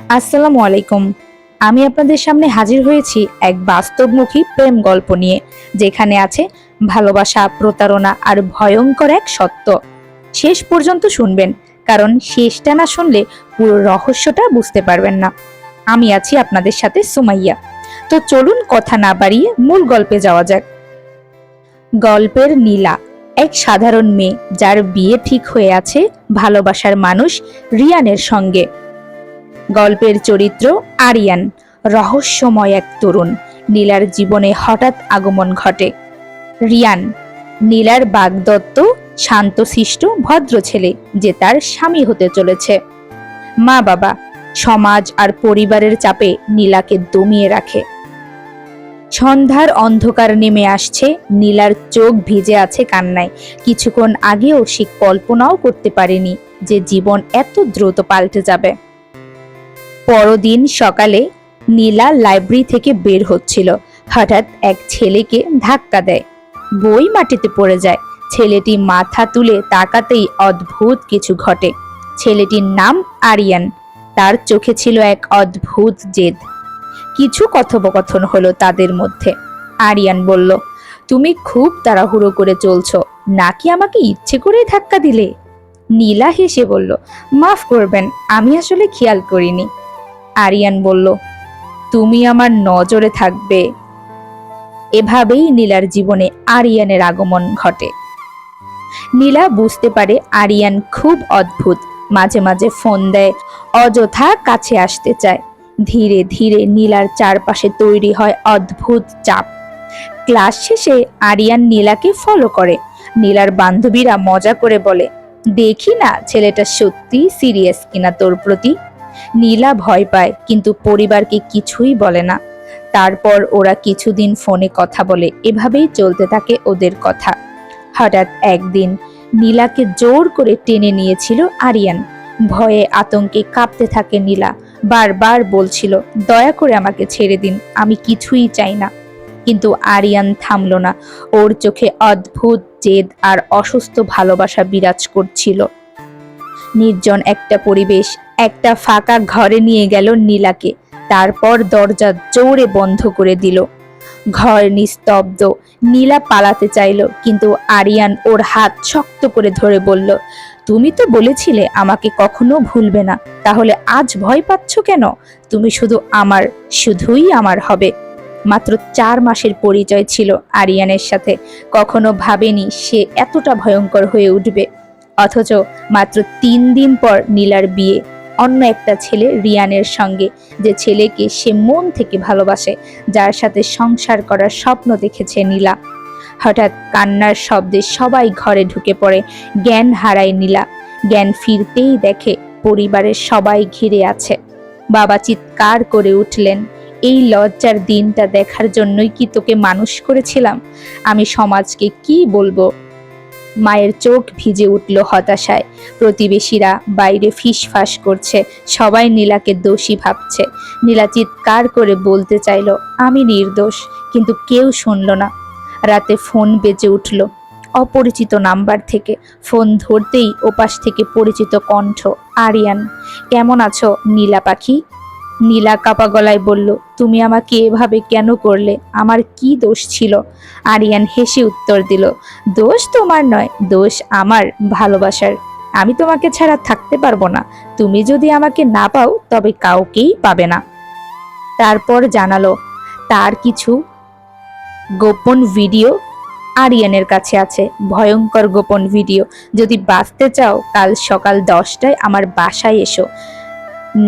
আসসালামু আলাইকুম। আমি আপনাদের সামনে হাজির হয়েছি এক বাস্তবমুখী প্রেম গল্প নিয়ে, যেখানে আছে ভালোবাসা, প্রতারণা আর ভয়ঙ্কর এক সত্য। শেষ পর্যন্ত শুনবেন, কারণ শেষটা না শুনলে পুরো রহস্যটা বুঝতে পারবেন না। আমি আছি আপনাদের সাথে সুমাইয়া। তো চলুন কথা না বাড়িয়ে মূল গল্পে যাওয়া যাক। গল্পের নীলা এক সাধারণ মেয়ে, যার বিয়ে ঠিক হয়ে আছে ভালোবাসার মানুষ রিয়ানের সঙ্গে। গল্পের চরিত্র আরিয়ান, রহস্যময় এক তরুণ। নীলার জীবনে হঠাৎ আগমন ঘটে। রিয়ান, নীলার বাগদত্ত, শান্তশিষ্ট, ভদ্র ছেলে, যে তার স্বামী হতে চলেছে। মা বাবা, সমাজ আর পরিবারের চাপে নীলাকে দমিয়ে রাখে। সন্ধ্যার অন্ধকার নেমে আসছে, নীলার চোখ ভিজে আছে কান্নায়। কিছুক্ষণ আগেও সে কল্পনাও করতে পারেনি যে জীবন এত দ্রুত পাল্টে যাবে। পরদিন সকালে নীলা লাইব্রেরি থেকে বের হচ্ছিল। হঠাৎ এক ছেলেকে ধাক্কা দেয়, বই মাটিতে পড়ে যায়। ছেলেটি মাথা তুলে তাকাতেই অদ্ভুত কিছু ঘটে। ছেলেটির নাম আরিয়ান। তার চোখে ছিল এক অদ্ভুত জেদ। কিছু কথোপকথন হলো তাদের মধ্যে। আরিয়ান বলল, তুমি খুব তাড়াহুড়ো করে চলছো, নাকি আমাকে ইচ্ছে করেই ধাক্কা দিলে? নীলা হেসে বলল, মাফ করবেন, আমি আসলে খেয়াল করিনি। আরিয়ান বলল, তুমি আমার নজরে থাকবে। এভাবেই নীলার জীবনে আরিয়ানের আগমন ঘটে। নীলা বুঝতে পারে আরিয়ান খুব অদ্ভুত। মাঝে মাঝে ফোন দেয়, অযথা কাছে আসতে চায়। ধীরে ধীরে নীলার চারপাশে তৈরি হয় অদ্ভুত চাপ। ক্লাস শেষে আরিয়ান নীলাকে ফলো করে। নীলার বান্ধবীরা মজা করে বলে, দেখি না ছেলেটা সত্যি সিরিয়াস কিনা তোর প্রতি। নীলা ভয় পায়, কিন্তু পরিবারকে কিছুই বলে না। তারপর ওরা কিছুদিন ফোনে কথা বলে। এভাবেই চলতে থাকে ওদের কথা। হঠাৎ একদিন নীলাকে জোর করে টেনে নিয়েছিল আরিয়ান। ভয়ে আতঙ্কে কাঁপতে থাকে নীলা। বারবার বলছিল, দয়া করে আমাকে ছেড়ে দিন, আমি কিছুই চাই না। কিন্তু আরিয়ান থামল না। ওর চোখে অদ্ভুত জেদ আর অসুস্থ ভালোবাসা বিরাজ করছিল। নির্জন একটা পরিবেশ, একটা ফাঁকা ঘরে নিয়ে গেল নীলাকে। তারপর দরজা জোরে বন্ধ করে দিল। ঘর নিস্তব্ধ। নীলা পালাতে চাইল, কিন্তু আরিয়ান ওর হাত শক্ত করে ধরে বলল, তুমি তো বলেছিলে আমাকে কখনো ভুলবে না, তাহলে আজ ভয় পাচ্ছ কেন? তুমি শুধু আমার, শুধুই আমার হবে। মাত্র 4 মাসের পরিচয় ছিল আরিয়ানের সাথে। কখনো ভাবেনি সে এতটা ভয়ঙ্কর হয়ে উঠবে। অথচ মাত্র 3 দিন পর নীলার বিয়ে অন্য একটা ছেলে রিয়ানের সঙ্গে, যে ছেলেকে সে মন থেকে ভালোবাসে, যার সাথে সংসার করার স্বপ্ন দেখেছে নীলা। হঠাৎ কান্নার শব্দে সবাই ঘরে ঢুকে পড়ে। জ্ঞান হারায় নীলা। জ্ঞান ফিরতেই দেখে পরিবারের সবাই ঘিরে আছে। বাবা চিৎকার করে উঠলেন, এই লজ্জার দিনটা দেখার জন্যই কি তোকে মানুষ করেছিলাম? আমি সমাজকে কি বলবো? মায়ের চোখ ভিজে উঠল হতাশায়। প্রতিবেশীরা বাইরে ফিসফাস করছে, সবাই নীলাকে দোষী ভাবছে। নীলা চিৎকার করে বলতে চাইল, আমি নির্দোষ, কিন্তু কেউ শুনল না। রাতে ফোন বেজে উঠল অপরিচিত নাম্বার থেকে। ফোন ধরতেই ওপাশ থেকে পরিচিত কণ্ঠ, আরিয়ান। কেমন আছো নীলা পাখি? নীলা কাপা গলায় বলল, তুমি আমাকে এভাবে কেন করলে? আমার কি দোষ ছিল? আরিয়ান হেসে উত্তর দিল, দোষ তোমার নয়, দোষ আমার ভালোবাসার। আমি তোমাকে ছাড়া থাকতে পারবো না। তুমি যদি আমাকে না পাও, তবে কাউকেই পাবে না। তারপর জানালো, তার কিছু গোপন ভিডিও আরিয়ানের কাছে আছে, ভয়ঙ্কর গোপন ভিডিও। যদি বাঁচতে চাও, কাল সকাল 10টায় আমার বাসায় এসো।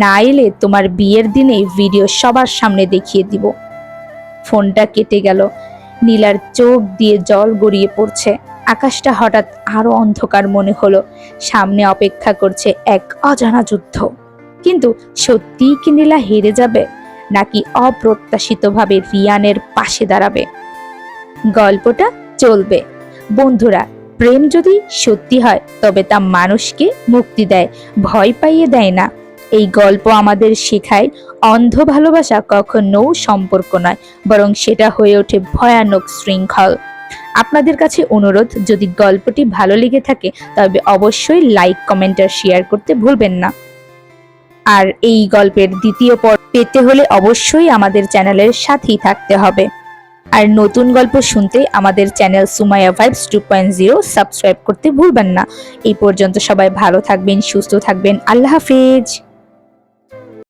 না এলে তোমার বিয়ের দিনেই ভিডিও সবার সামনে দেখিয়ে দিব। ফোনটা কেটে গেল। নীলার চোখ দিয়ে জল গড়িয়ে পড়ছে। আকাশটা হঠাৎ আরো অন্ধকার মনে হলো। সামনে অপেক্ষা করছে এক অজানা যুদ্ধ। কিন্তু সত্যিই কি নীলা হেরে যাবে, নাকি অপ্রত্যাশিতভাবে রিয়ানের পাশে দাঁড়াবে? গল্পটা চলবে। বন্ধুরা, প্রেম যদি সত্যি হয়, তবে তা মানুষকে মুক্তি দেয়, ভয় পাইয়ে দেয় না। এই গল্প আমাদের শেখায়, অন্ধ ভালোবাসা কখনো সম্পর্ক নয়, বরং সেটা হয়ে ওঠে ভয়ানক শৃঙ্খল। আপনাদের কাছে অনুরোধ, যদি গল্পটি ভালো লেগে থাকে তবে অবশ্যই লাইক, কমেন্ট আর শেয়ার করতে ভুলবেন না। আর এই গল্পের দ্বিতীয় পর্ব পেতে হলে অবশ্যই আমাদের চ্যানেলের সাথেই থাকতে হবে। আর নতুন গল্প শুনতে আমাদের চ্যানেল সুমাইয়া ভাইবস 2.0 সাবস্ক্রাইব করতে ভুলবেন না। এই পর্যন্ত সবাই ভালো থাকবেন, সুস্থ থাকবেন। আল্লাহ হাফেজ।